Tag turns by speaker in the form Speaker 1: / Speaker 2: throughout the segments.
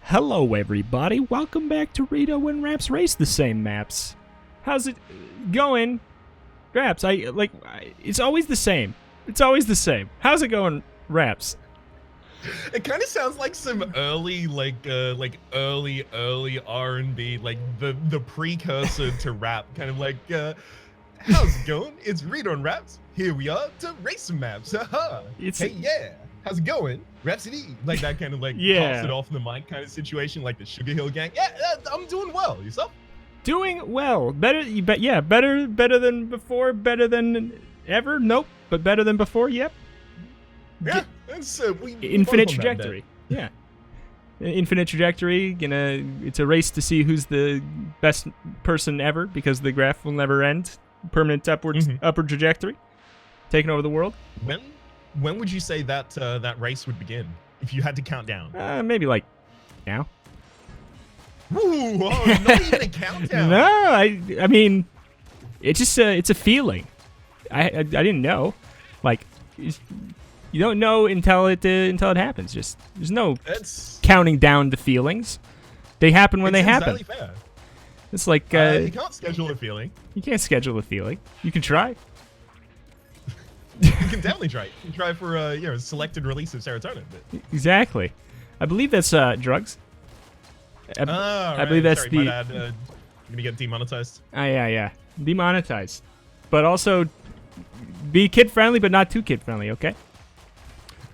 Speaker 1: Hello everybody, welcome back to Reto and Rhaps Race the Same Maps. How's it going? Rhaps, it's always the same. It's always the same. How's it going, Rhaps?
Speaker 2: It kind of sounds like some early, early R&B, like the precursor to rap, kind of like, how's it going? It's Reto and Rhaps. Here we are to race some maps. Haha. Hey, yeah. How's it going? Rhapsody. Like that kind of like pops it off the mic kind of situation, like the Sugar Hill Gang. Yeah, I'm doing well. Yourself? Doing well. Better than before, better than ever. Nope, but better than before. Yep. Yeah, that's
Speaker 1: infinite trajectory. Yeah. Infinite trajectory. It's a race to see who's the best person ever because the graph will never end. Permanent upward trajectory, taking over the world.
Speaker 2: When would you say that that race would begin if you had to count down?
Speaker 1: Maybe like now.
Speaker 2: Ooh, not even a countdown.
Speaker 1: No, I mean, it's just it's a feeling. I didn't know, like. You don't know until it happens. Just there's no counting down the feelings. They happen when they happen.
Speaker 2: Fair.
Speaker 1: It's like
Speaker 2: you can't schedule a feeling.
Speaker 1: You can't schedule a feeling. You can try.
Speaker 2: You can definitely try. You can try for a selected release of serotonin. But...
Speaker 1: Exactly. I believe that's drugs. I believe that's
Speaker 2: my bad. You're gonna get demonetized.
Speaker 1: Yeah. Demonetized. But also be kid friendly, but not too kid friendly. Okay.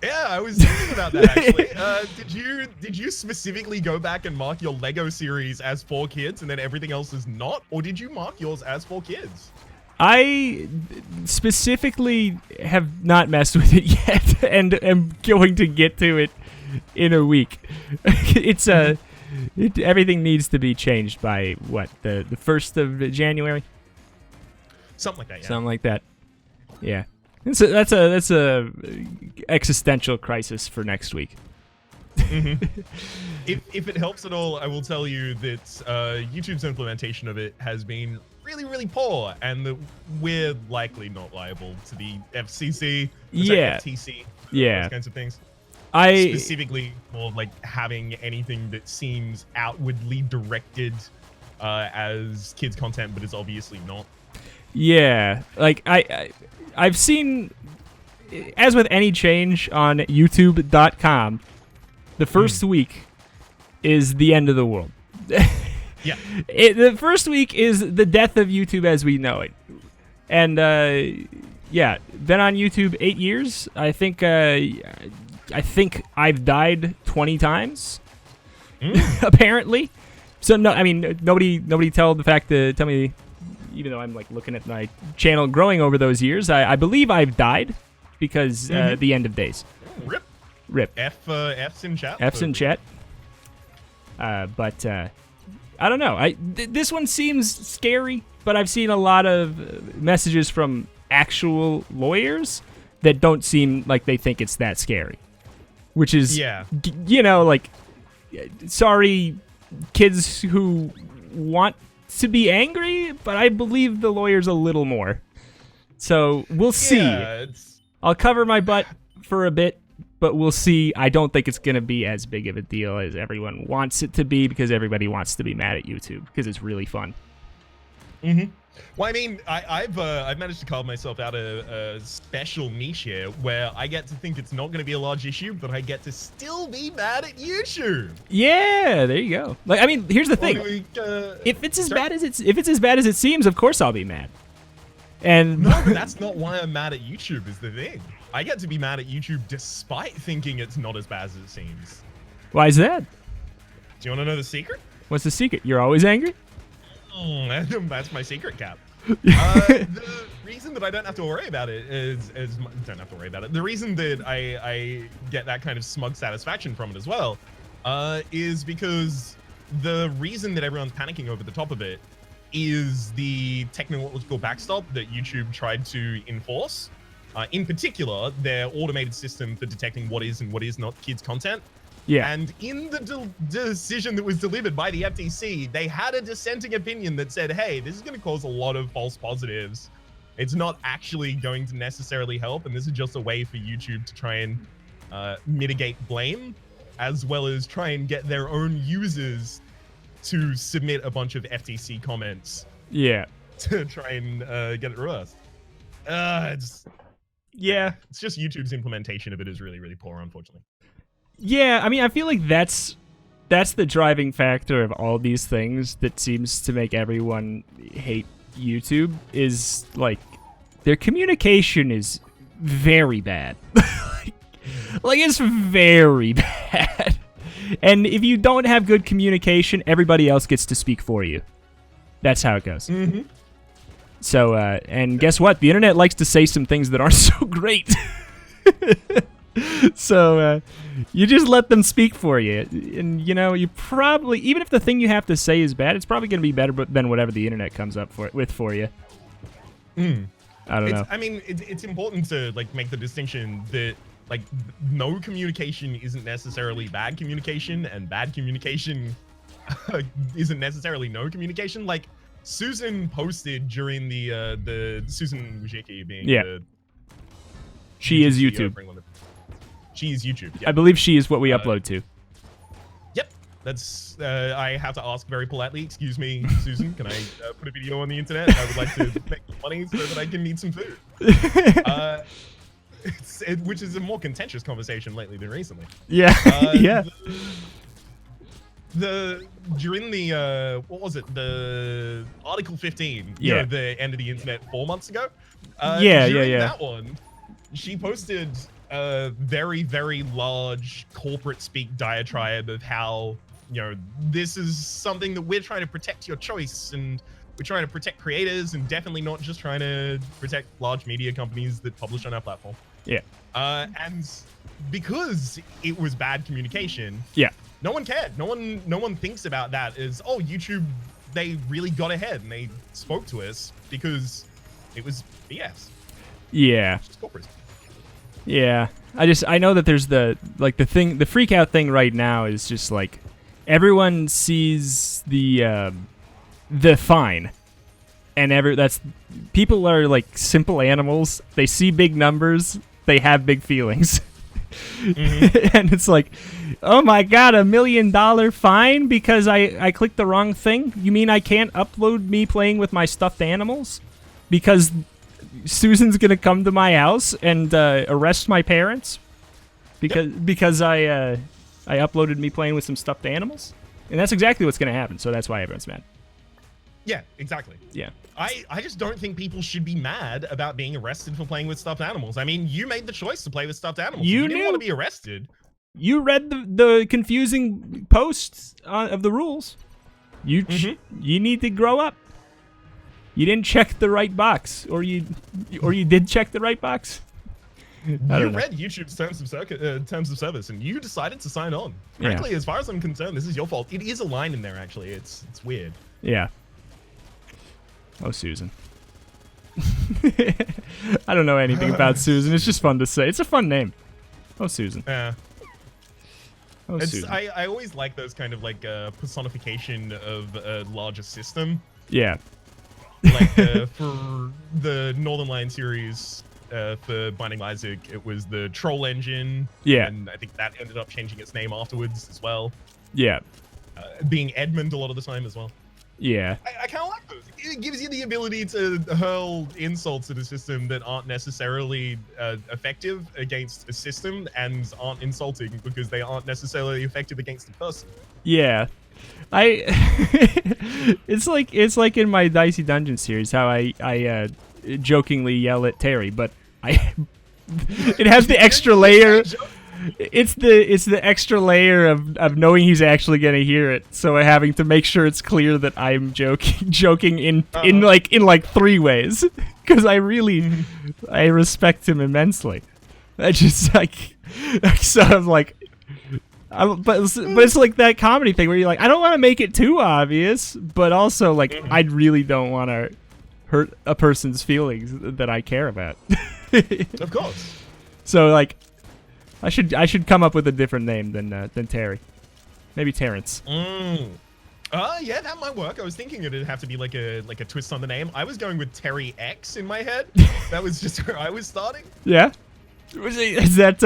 Speaker 2: Yeah, I was thinking about that actually. Did you specifically go back and mark your Lego series as for kids and then everything else is not, or did you mark yours as for kids?
Speaker 1: I specifically have not messed with it yet, and am going to get to it in a week. It's everything needs to be changed by what the 1st of January.
Speaker 2: Something like that. Yeah.
Speaker 1: Something like that. Yeah. That's a existential crisis for next week.
Speaker 2: Mm-hmm. If it helps at all, I will tell you that YouTube's implementation of it has been really, really poor, and that we're likely not liable to the FCC, FTC, those kinds of things. Specifically for like having anything that seems outwardly directed as kids content, but it's obviously not.
Speaker 1: Yeah, like I've seen, as with any change on YouTube.com, the first week is the end of the world.
Speaker 2: Yeah.
Speaker 1: The first week is the death of YouTube as we know it. And, yeah, been on YouTube 8 years. I think I've died 20 times, apparently. So, no, I mean, nobody tell me... Even though I'm like looking at my channel growing over those years, I believe I've died because the end of days. Rip.
Speaker 2: F's in chat.
Speaker 1: F's in chat. But I don't know. This one seems scary, but I've seen a lot of messages from actual lawyers that don't seem like they think it's that scary. Which is, like, sorry, kids who want to be angry, but I believe the lawyers a little more. So we'll see. I'll cover my butt for a bit, but we'll see. I don't think it's going to be as big of a deal as everyone wants it to be, because everybody wants to be mad at YouTube because it's really fun.
Speaker 2: Mm-hmm. Well, I mean, I've managed to carve myself out a special niche here where I get to think it's not going to be a large issue, but I get to still be mad at YouTube.
Speaker 1: Yeah, there you go. Like, I mean, here's the thing: if it's as bad as it seems, of course I'll be mad. And
Speaker 2: no, but that's not why I'm mad at YouTube. Is the thing. I get to be mad at YouTube despite thinking it's not as bad as it seems.
Speaker 1: Why is that?
Speaker 2: Do you want to know the secret?
Speaker 1: What's the secret? You're always angry?
Speaker 2: That's my secret cap. The reason that I don't have to worry about it the reason that I get that kind of smug satisfaction from it as well is because the reason that everyone's panicking over the top of it is the technological backstop that YouTube tried to enforce. In particular, their automated system for detecting what is and what is not kids' content.
Speaker 1: Yeah.
Speaker 2: And in the decision that was delivered by the FTC, they had a dissenting opinion that said, hey, this is going to cause a lot of false positives. It's not actually going to necessarily help, and this is just a way for YouTube to try and mitigate blame. as well as try and get their own users to submit a bunch of FTC comments
Speaker 1: Yeah.
Speaker 2: to try and get it reversed. It's just YouTube's implementation of it is really, really poor, unfortunately.
Speaker 1: Yeah, I mean, I feel like that's the driving factor of all these things that seems to make everyone hate YouTube is, like, their communication is very bad. like, it's very bad. And if you don't have good communication, everybody else gets to speak for you. That's how it goes.
Speaker 2: Mm-hmm.
Speaker 1: So, and guess what? The internet likes to say some things that aren't so great. So, you just let them speak for you. And, you know, you probably, even if the thing you have to say is bad, it's probably going to be better than whatever the internet comes up with for you.
Speaker 2: Mm.
Speaker 1: I don't know.
Speaker 2: I mean, it's important to, like, make the distinction that, like, no communication isn't necessarily bad communication, and bad communication isn't necessarily no communication. Like, Susan posted during the Susan Wojcicki being the
Speaker 1: she is YouTube.
Speaker 2: She is YouTube. Yep.
Speaker 1: I believe she is what we upload to.
Speaker 2: Yep. That's I have to ask very politely. Excuse me, Susan. Can I put a video on the internet? I would like to make money so that I can eat some food. Which is a more contentious conversation lately than recently.
Speaker 1: Yeah. Yeah.
Speaker 2: During the what was it, the Article 15,
Speaker 1: yeah,
Speaker 2: the end of the internet 4 months ago.
Speaker 1: Yeah.
Speaker 2: That one, she posted a very, very large corporate speak diatribe of how, you know, this is something that we're trying to protect your choice, and we're trying to protect creators, and definitely not just trying to protect large media companies that publish on our platform.
Speaker 1: Yeah.
Speaker 2: And because it was bad communication, no one cared. No one thinks about that as, oh, YouTube, they really got ahead and they spoke to us because it was BS.
Speaker 1: Yeah.
Speaker 2: It's just corporate.
Speaker 1: Yeah. I know that there's the freak out thing right now is just like everyone sees the fine. And people are like simple animals. They see big numbers, they have big feelings. Mm-hmm. And it's like, oh my god, $1 million fine because I clicked the wrong thing? You mean I can't upload me playing with my stuffed animals? Because Susan's gonna come to my house and arrest my parents? Because I uploaded me playing with some stuffed animals? And that's exactly what's gonna happen, so that's why everyone's mad.
Speaker 2: Yeah, exactly.
Speaker 1: Yeah.
Speaker 2: I just don't think people should be mad about being arrested for playing with stuffed animals. I mean, you made the choice to play with stuffed animals. You didn't want to be arrested.
Speaker 1: You read the confusing posts of the rules. You need to grow up. You didn't check the right box, or you did check the right box.
Speaker 2: You read YouTube's terms of service, and you decided to sign on. Frankly, as far as I'm concerned, this is your fault. It is a line in there, actually. It's weird.
Speaker 1: Yeah. Oh, Susan. I don't know anything about Susan. It's just fun to say. It's a fun name. Oh, Susan.
Speaker 2: Yeah.
Speaker 1: Oh, Susan.
Speaker 2: I always like those kind of like personification of a larger system.
Speaker 1: Yeah.
Speaker 2: Like for the Northern Lion series, for Binding of Isaac, it was the Troll Engine.
Speaker 1: Yeah.
Speaker 2: And I think that ended up changing its name afterwards as well.
Speaker 1: Yeah.
Speaker 2: Being Edmund a lot of the time as well.
Speaker 1: Yeah.
Speaker 2: I kind of like those. It gives you the ability to hurl insults at a system that aren't necessarily effective against a system and aren't insulting because they aren't necessarily effective against a person.
Speaker 1: Yeah. It's like in my Dicey Dungeon series how I jokingly yell at Terry, but it has the extra layer. It's the extra layer of knowing he's actually gonna hear it, so having to make sure it's clear that I'm joking in like 3 ways, because I respect him immensely. I just like so I'm like, but it's like that comedy thing where you're like, I don't want to make it too obvious, but also like I really don't want to hurt a person's feelings that I care about.
Speaker 2: Of course.
Speaker 1: So like. I should come up with a different name than Terry. Maybe Terrence.
Speaker 2: Yeah, that might work. I was thinking it'd have to be like a twist on the name. I was going with Terry X in my head. That was just where I was starting.
Speaker 1: Yeah. Is that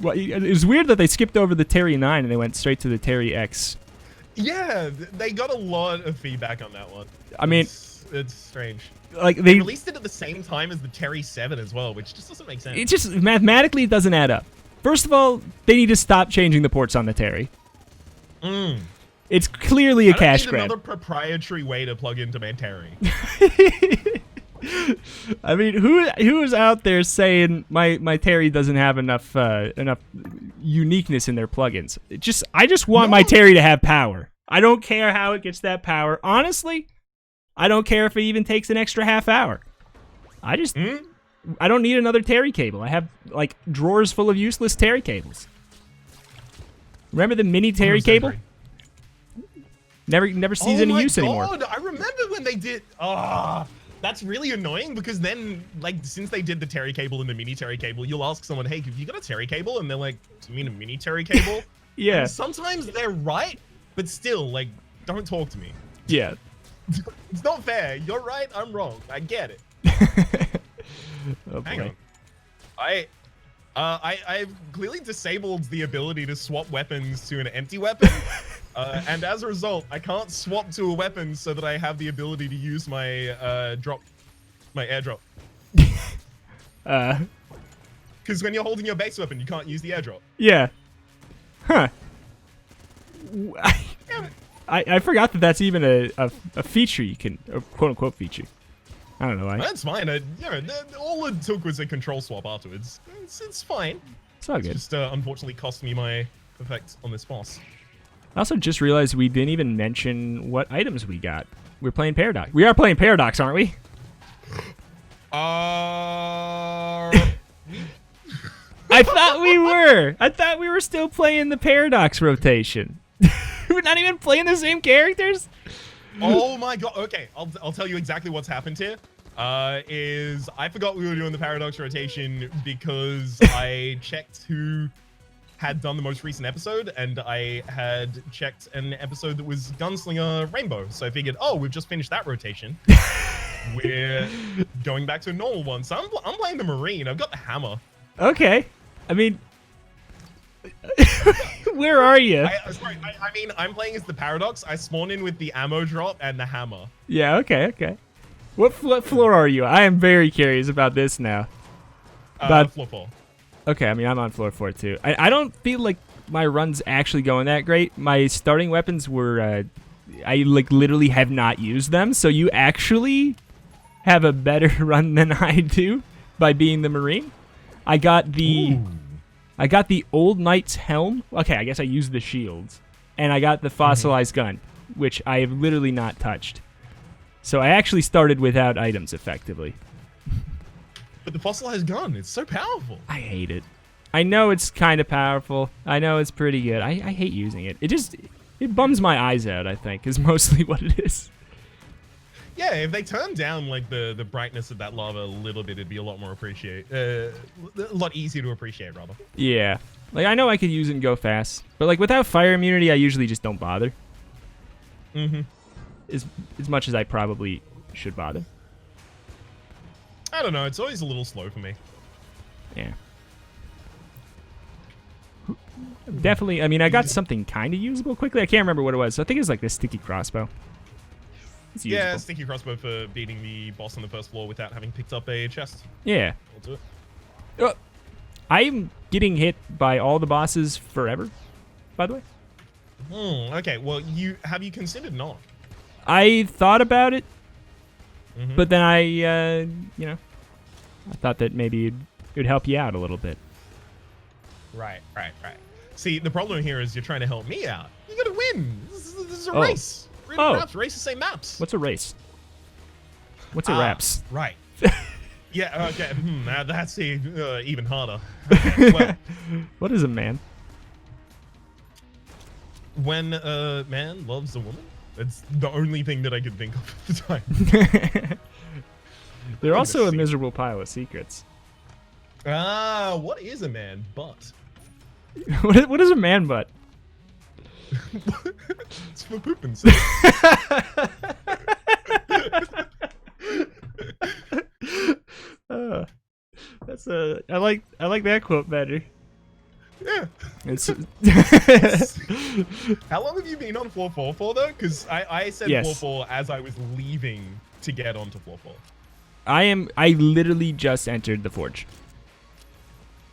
Speaker 1: Well, it was weird that they skipped over the Terry 9 and they went straight to the Terry X.
Speaker 2: Yeah, they got a lot of feedback on that one.
Speaker 1: I mean,
Speaker 2: it's strange.
Speaker 1: Like
Speaker 2: they released it at the same time as the Terry 7 as well, which just doesn't make sense.
Speaker 1: It just mathematically doesn't add up. First of all, they need to stop changing the ports on the Terry. It's clearly a cash grab.
Speaker 2: Another proprietary way to plug into my Terry.
Speaker 1: I mean, who is out there saying my Terry doesn't have enough uniqueness in their plugins? I just want my Terry to have power. I don't care how it gets that power. Honestly, I don't care if it even takes an extra half hour. I don't need another Terry cable. I have like drawers full of useless Terry cables. Remember the mini Terry cable? Never sees any use anymore.
Speaker 2: I remember when they did. That's really annoying because then, like, since they did the Terry cable and the mini Terry cable, you'll ask someone, "Hey, have you got a Terry cable?" And they're like, "Do you mean a mini Terry cable?"
Speaker 1: Yeah.
Speaker 2: And sometimes they're right, but still, like, don't talk to me.
Speaker 1: Yeah.
Speaker 2: It's not fair. You're right. I'm wrong. I get it.
Speaker 1: Oh,
Speaker 2: hang on. I've clearly disabled the ability to swap weapons to an empty weapon. And as a result, I can't swap to a weapon so that I have the ability to use my airdrop. Because when you're holding your base weapon, you can't use the airdrop.
Speaker 1: Yeah. Huh. I forgot that that's even a feature you can, a quote-unquote feature. I don't know why.
Speaker 2: That's fine. All it took was a control swap afterwards. It's fine.
Speaker 1: It's all good.
Speaker 2: It's just unfortunately cost me my effect on this boss.
Speaker 1: I also just realized we didn't even mention what items we got. We're playing Paradox. We are playing Paradox, aren't we? I thought we were. I thought we were still playing the Paradox rotation. We're not even playing the same characters?
Speaker 2: Oh my god. Okay, I'll tell you exactly what's happened here. Is I forgot we were doing the Paradox rotation because I checked who had done the most recent episode, and I had checked an episode that was Gunslinger Rainbow. So I figured, oh, we've just finished that rotation. We're going back to a normal one. So I'm playing the Marine. I've got the hammer.
Speaker 1: Okay. I mean, where are you?
Speaker 2: I mean, I'm playing as the Paradox. I spawn in with the ammo drop and the hammer.
Speaker 1: Yeah, okay. What floor are you? I am very curious about this now.
Speaker 2: Floor 4.
Speaker 1: Okay, I mean, I'm on floor 4 too. I don't feel like my run's actually going that great. My starting weapons were, I like literally have not used them, so you actually have a better run than I do by being the Marine. I got the Old Knight's helm. Okay, I guess I used the shields. And I got the fossilized gun, which I have literally not touched. So I actually started without items, effectively.
Speaker 2: But the fossilized gun, it's so powerful.
Speaker 1: I hate it. I know it's kind of powerful. I know it's pretty good. I hate using it. It bums my eyes out, I think, is mostly what it is.
Speaker 2: Yeah, if they turn down like the brightness of that lava a little bit, it'd be a lot more a lot easier to appreciate, rather.
Speaker 1: Yeah. Like, I know I could use it and go fast, but like without fire immunity, I usually just don't bother. As much as I probably should bother.
Speaker 2: I don't know, it's always a little slow for me.
Speaker 1: Yeah. Definitely, I mean, I got something kind of usable quickly. I can't remember what it was. I think it was like this sticky crossbow. It's usable.
Speaker 2: Yeah, sticky crossbow for beating the boss on the first floor without having picked up a chest.
Speaker 1: Yeah.
Speaker 2: I'll do it.
Speaker 1: I'm getting hit by all the bosses forever, by the way.
Speaker 2: Okay, well, have you considered not?
Speaker 1: I thought about it, but then I thought that maybe it would help you out a little bit.
Speaker 2: Right. See, the problem here is you're trying to help me out. You gotta win. This is a race. Rhaps, race the same maps.
Speaker 1: What's a race? What's a Rhaps?
Speaker 2: Right. Yeah, okay. That's even harder. Okay, well,
Speaker 1: what is a man?
Speaker 2: When a man loves a woman, it's the only thing that I could think of at the time.
Speaker 1: They're also a miserable pile of secrets.
Speaker 2: What is a man butt?
Speaker 1: What is a man butt?
Speaker 2: It's for pooping sake.
Speaker 1: I like that quote better.
Speaker 2: Yeah.
Speaker 1: It's
Speaker 2: How long have you been on floor 4 for, though? Because I said
Speaker 1: Yes.
Speaker 2: floor 4 as I was leaving to get onto floor 4.
Speaker 1: I literally just entered the forge.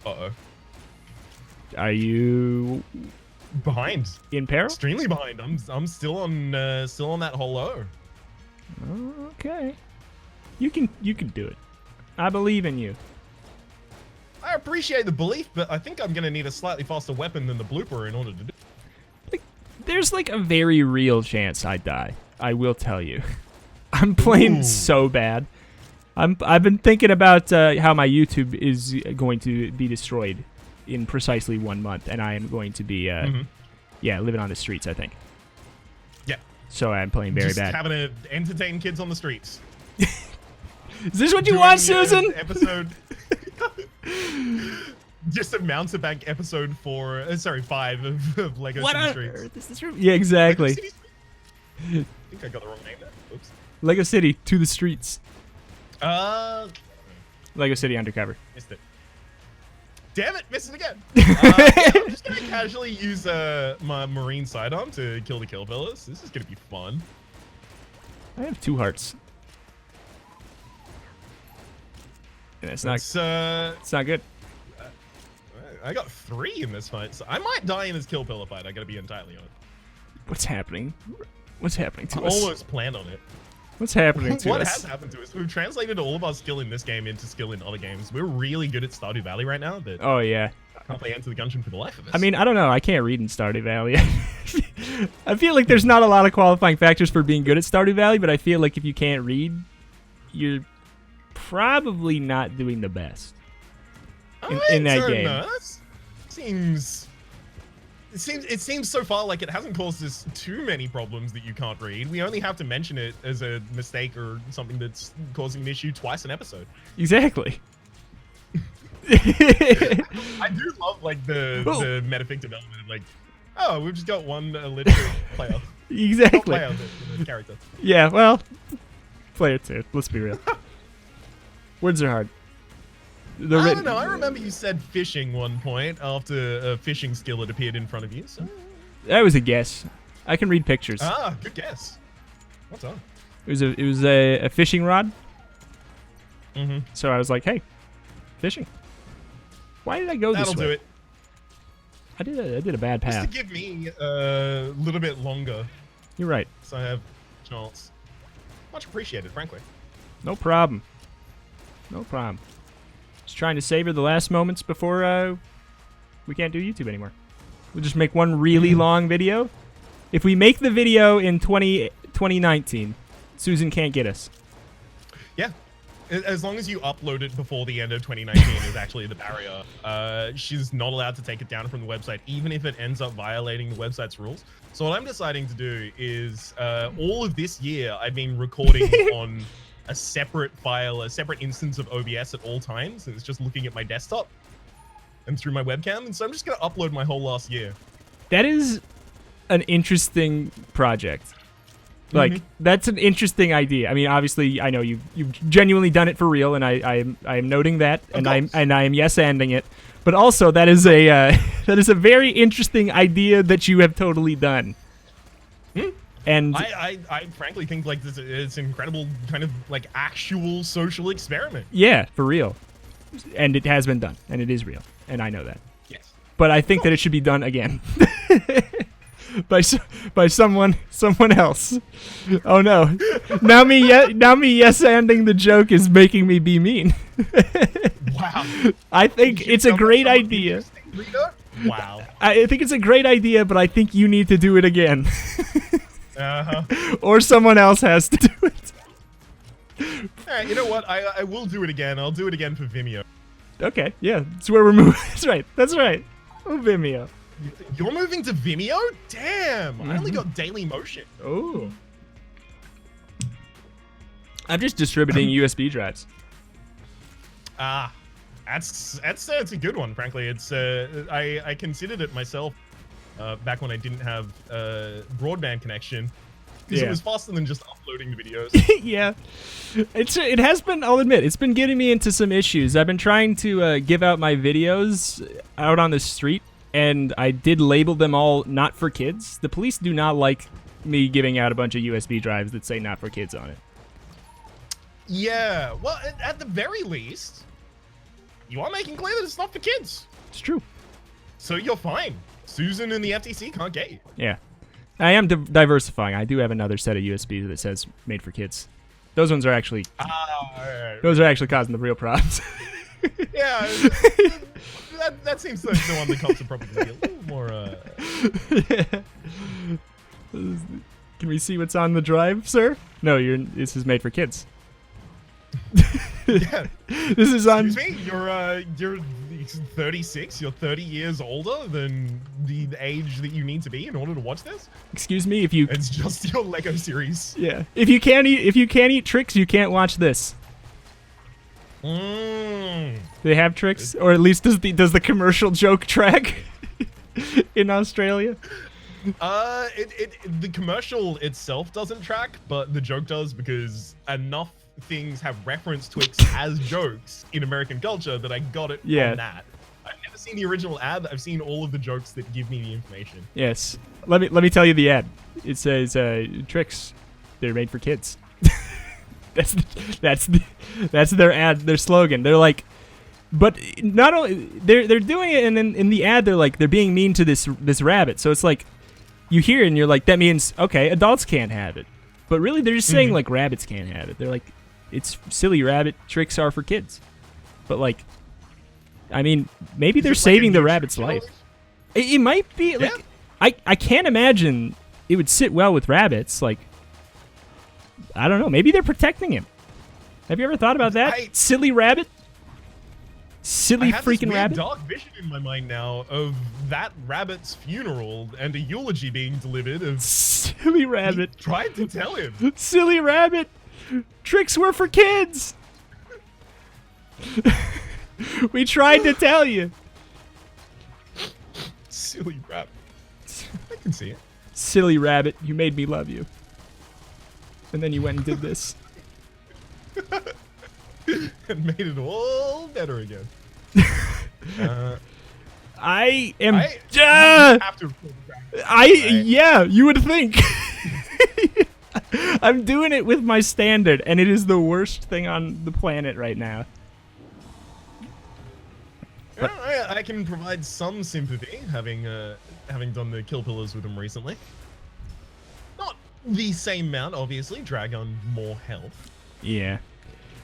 Speaker 2: Uh-oh.
Speaker 1: Are you
Speaker 2: Behind.
Speaker 1: in peril?
Speaker 2: Extremely behind. I'm still on that whole low.
Speaker 1: Okay. You can do it. I believe in you.
Speaker 2: I appreciate the belief, but I think I'm gonna need a slightly faster weapon than the blooper in order to do.
Speaker 1: Like, there's like a very real chance I die. I will tell you. I'm playing so bad. I've been thinking about how my YouTube is going to be destroyed in precisely 1 month, and I am going to be living on the streets, I think.
Speaker 2: Yeah.
Speaker 1: So I'm playing very
Speaker 2: Just
Speaker 1: bad.
Speaker 2: having to entertain kids on the streets.
Speaker 1: Is this what you want, Susan?
Speaker 2: Episode. Just a Mountebank episode 5 of Lego
Speaker 1: What
Speaker 2: City
Speaker 1: on
Speaker 2: Streets.
Speaker 1: earth is this room? Yeah, exactly.
Speaker 2: Lego City Streets? I think I got the wrong name there. Oops.
Speaker 1: Lego City to the streets.
Speaker 2: Uh,
Speaker 1: Lego City Undercover.
Speaker 2: Missed it. Damn it, missed it again. Yeah, I'm just gonna casually use my marine sidearm to kill the kill fellas. This is gonna be fun.
Speaker 1: I have 2 hearts. And it's not good.
Speaker 2: I got 3 in this fight, so I might die in this kill pillar fight. I gotta be entirely honest.
Speaker 1: What's happening? What's happening to
Speaker 2: I
Speaker 1: us?
Speaker 2: almost planned on it.
Speaker 1: What's happening to
Speaker 2: What
Speaker 1: us?
Speaker 2: has happened to us? We've translated all of our skill in this game into skill in other games. We're really good at Stardew Valley right now, but
Speaker 1: Oh yeah.
Speaker 2: I can't play Enter the Gungeon for the life of us.
Speaker 1: I mean, I don't know. I can't read in Stardew Valley. I feel like there's not a lot of qualifying factors for being good at Stardew Valley, but I feel like if you can't read, you're probably not doing the best in that
Speaker 2: don't
Speaker 1: game.
Speaker 2: know. It seems so far like it hasn't caused us too many problems that you can't read. We only have to mention it as a mistake or something that's causing an issue twice an episode.
Speaker 1: Exactly.
Speaker 2: I do love like the metafictive element of like, oh, we've just got one illiterate player.
Speaker 1: Exactly.
Speaker 2: Not player, but character.
Speaker 1: Yeah, well, player 2. Let's be real. Words are hard.
Speaker 2: I don't know. I remember you said fishing one point after a fishing skill had appeared in front of you. So.
Speaker 1: That was a guess. I can read pictures.
Speaker 2: Ah, good guess. What's up?
Speaker 1: It was a fishing rod.
Speaker 2: Mm-hmm.
Speaker 1: So I was like, hey, fishing. Why did I go
Speaker 2: That'll
Speaker 1: this way?
Speaker 2: do it.
Speaker 1: I did a bad
Speaker 2: Just
Speaker 1: path.
Speaker 2: to give me a little bit longer,
Speaker 1: You're right.
Speaker 2: so I have a chance. Much appreciated, frankly.
Speaker 1: No problem. No problem. Just trying to savor the last moments before we can't do YouTube anymore. We'll just make one really long video. If we make the video in 2019, Susan can't get us.
Speaker 2: Yeah. As long as you upload it before the end of 2019 is actually the barrier. She's not allowed to take it down from the website, even if it ends up violating the website's rules. So what I'm deciding to do is all of this year, I've been recording on a separate file, a separate instance of OBS at all times. And it's just looking at my desktop and through my webcam. And so I'm just going to upload my whole last year.
Speaker 1: That is an interesting project. Like, that's an interesting idea. I mean, obviously, I know you've genuinely done it for real, and I am noting that, and I am yes-anding it. But also, that is a very interesting idea that you have totally done. And
Speaker 2: I frankly think like this is an incredible kind of like actual social experiment.
Speaker 1: yeah, for real. And it has been done, and it is real, and I know that.
Speaker 2: Yes.
Speaker 1: But I think that it should be done again. by someone else. Oh no. Now me yes-anding the joke is making me be mean.
Speaker 2: Wow.
Speaker 1: I think it's a great idea.
Speaker 2: Wow.
Speaker 1: I think it's a great idea, but I think you need to do it again. Or someone else has to do it.
Speaker 2: Alright, you know what? I will do it again. I'll do it again for Vimeo.
Speaker 1: Okay, yeah. That's where we're moving. That's right. Oh, Vimeo.
Speaker 2: You're moving to Vimeo? Damn! I only got Daily Motion.
Speaker 1: Oh. I'm just distributing USB drives.
Speaker 2: Ah, that's a good one. Frankly, it's I considered it myself back when I didn't have broadband connection because it was faster than just uploading the videos.
Speaker 1: Yeah, it has been. I'll admit, it's been getting me into some issues. I've been trying to give out my videos out on the street and I did label them all not for kids. The police do not like me giving out a bunch of USB drives that say not for kids on it.
Speaker 2: Yeah, well, at the very least, you are making clear that it's not for kids.
Speaker 1: It's true.
Speaker 2: So you're fine. Susan and the FTC can't get you.
Speaker 1: Yeah. I am diversifying. I do have another set of USBs that says made for kids. Those ones are actually
Speaker 2: right.
Speaker 1: Those are actually causing the real problems.
Speaker 2: Yeah, that seems like the one the cops are probably gonna be a little more.
Speaker 1: Can we see what's on the drive, sir? No, this is made for kids.
Speaker 2: Yeah.
Speaker 1: This is on.
Speaker 2: Excuse me, you're 36. You're 30 years older than the age that you need to be in order to watch this.
Speaker 1: Excuse me, if you.
Speaker 2: It's just your Lego series.
Speaker 1: Yeah. If you can't eat Trix, you can't watch this.
Speaker 2: Mm.
Speaker 1: Do they have Trix, or at least does the commercial joke track in Australia?
Speaker 2: The commercial itself doesn't track, but the joke does, because enough things have referenced Twix as jokes in American culture that I got it from that. I've never seen the original ad. I've seen all of the jokes that give me the information.
Speaker 1: Yes. Let me tell you the ad. It says Trix, they're made for kids. That's their ad, their slogan. They're like, but not only they're doing it, and then in the ad they're being mean to this rabbit. So it's like you hear it and you're like, that means okay, adults can't have it. But really they're just saying like rabbits can't have it. They're like, it's silly rabbit, Tricks are for kids. But like, I mean, maybe they're saving the rabbit's life. It might be like, I can't imagine it would sit well with rabbits. Like, I don't know. Maybe they're protecting him. Have you ever thought about that? Silly rabbit? Silly freaking rabbit?
Speaker 2: I have this dark vision in my mind now of that rabbit's funeral and a eulogy being delivered of
Speaker 1: silly rabbit.
Speaker 2: He tried to tell him.
Speaker 1: Silly rabbit. Tricks were for kids. We tried to tell you.
Speaker 2: Silly rabbit. I can see it.
Speaker 1: Silly rabbit, you made me love you. And then you went and did this.
Speaker 2: And made it all better again.
Speaker 1: I am.
Speaker 2: Yeah,
Speaker 1: you would think. I'm doing it with my standard, and it is the worst thing on the planet right now.
Speaker 2: But I can provide some sympathy, having done the kill pillars with them recently. Not the same amount, obviously. Drag on more health.
Speaker 1: Yeah.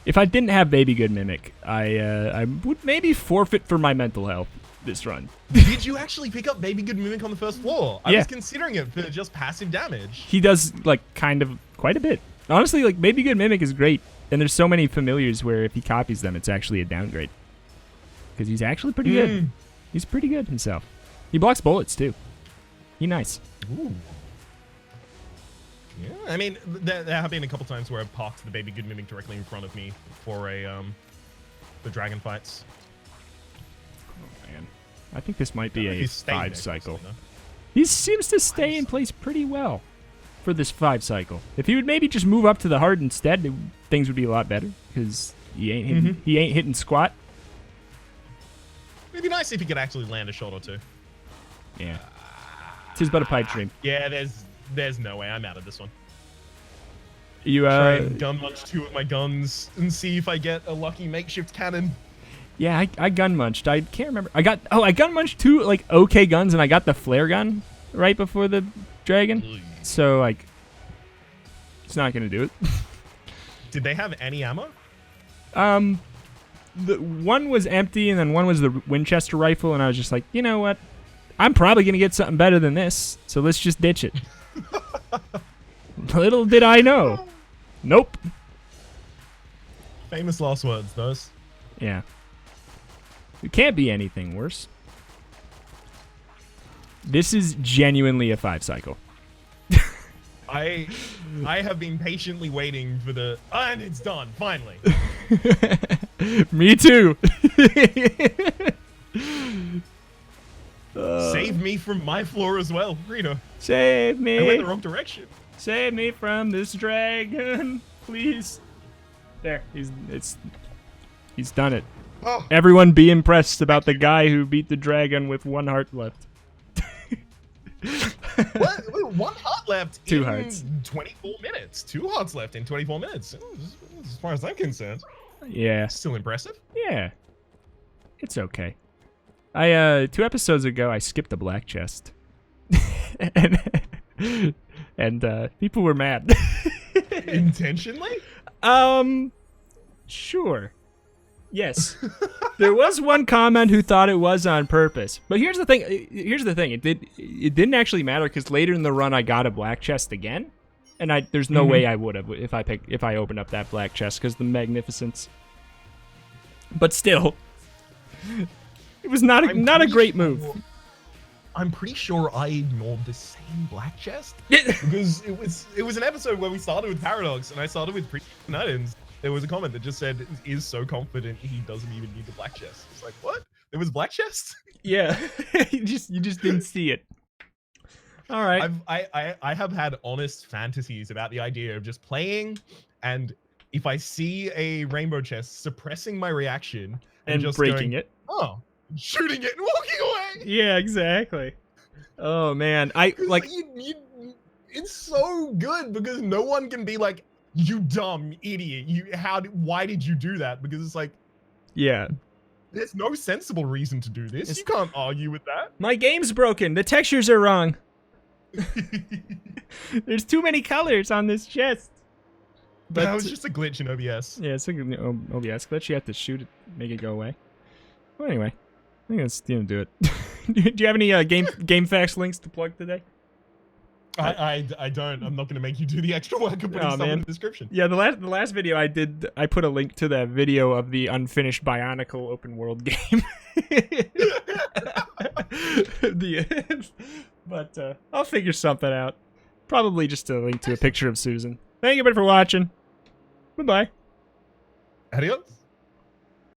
Speaker 1: If I didn't have Piegood Mimic, I would maybe forfeit for my mental health this run.
Speaker 2: Did you actually pick up Piegood Mimic on the first floor? I was considering it for just passive damage.
Speaker 1: He does, like, kind of quite a bit. Honestly, like, Piegood Mimic is great, and there's so many familiars where if he copies them, it's actually a downgrade. Because he's actually pretty good. He's pretty good himself. He blocks bullets, too. He nice.
Speaker 2: Ooh. Yeah, I mean, there have been a couple times where I've parked the Piegood Mimic directly in front of me for the dragon fights.
Speaker 1: Oh, man. I think this might be a 5 cycle.
Speaker 2: No?
Speaker 1: He seems to stay in place pretty well for this 5 cycle. If he would maybe just move up to the hard instead, things would be a lot better. Because he ain't hitting squat.
Speaker 2: It'd be nice if he could actually land a shot or two.
Speaker 1: Yeah. Tis but a pipe dream.
Speaker 2: Yeah, there's no way. I'm out of this one.
Speaker 1: You
Speaker 2: try and gun munch 2 of my guns and see if I get a lucky makeshift cannon.
Speaker 1: Yeah, I gun munched. I can't remember. I gun munched 2 like okay guns, and I got the flare gun right before the dragon. So like, it's not gonna do it.
Speaker 2: Did they have any ammo?
Speaker 1: The one was empty, and then one was the Winchester rifle, and I was just like, you know what? I'm probably gonna get something better than this, so let's just ditch it. Little did I know. Nope.
Speaker 2: Famous last words, those.
Speaker 1: Yeah. It can't be anything worse. This is genuinely a 5 cycle.
Speaker 2: I have been patiently waiting for the... and it's done, finally.
Speaker 1: Me too.
Speaker 2: Save me from my floor as well, Reto.
Speaker 1: Save me.
Speaker 2: I went the wrong direction.
Speaker 1: Save me from this dragon, please. There, he's done it.
Speaker 2: Oh,
Speaker 1: Everyone be impressed about the guy who beat the dragon with 1 heart left.
Speaker 2: what? Wait, 1 heart left
Speaker 1: 2
Speaker 2: in
Speaker 1: hearts.
Speaker 2: 24 minutes. 2 hearts left in 24 minutes. As far as I'm concerned,
Speaker 1: Yeah.
Speaker 2: still impressive.
Speaker 1: Yeah. It's okay. I 2 episodes ago I skipped a black chest. and people were mad.
Speaker 2: Intentionally?
Speaker 1: Sure. Yes. There was one comment who thought it was on purpose. But here's the thing. It didn't actually matter because later in the run I got a black chest again. And there's no way I would have if I opened up that black chest because the magnificence. But still, it was not a great move.
Speaker 2: I'm pretty sure I ignored the same black chest because it was an episode where we started with Paradox and I started with Pre-Nuttons. There was a comment that just said, "Is so confident he doesn't even need the black chest." It's like, what? There was black chest?
Speaker 1: Yeah, you just didn't see it. All right.
Speaker 2: I have had honest fantasies about the idea of just playing, and if I see a rainbow chest, suppressing my reaction
Speaker 1: and
Speaker 2: just
Speaker 1: breaking
Speaker 2: going,
Speaker 1: it.
Speaker 2: Oh, shooting it and walking away.
Speaker 1: Yeah, exactly. Oh man,
Speaker 2: it's so good because no one can be like, you dumb idiot. Why did you do that? Because it's like,
Speaker 1: yeah,
Speaker 2: there's no sensible reason to do this. You can't argue with that.
Speaker 1: My game's broken. The textures are wrong. There's too many colors on this chest.
Speaker 2: But that was just a glitch in OBS.
Speaker 1: Yeah, it's like an OBS glitch. You have to shoot it, make it go away. Well, anyway, I think that's do it. Do you have any game facts links to plug today?
Speaker 2: I don't. I'm not going to make you do the extra work of putting stuff in the description.
Speaker 1: Yeah, the last video I did, I put a link to that video of the unfinished Bionicle open world game. But I'll figure something out. Probably just a link to a picture of Susan. Thank you everybody for watching. Goodbye.
Speaker 2: Adios.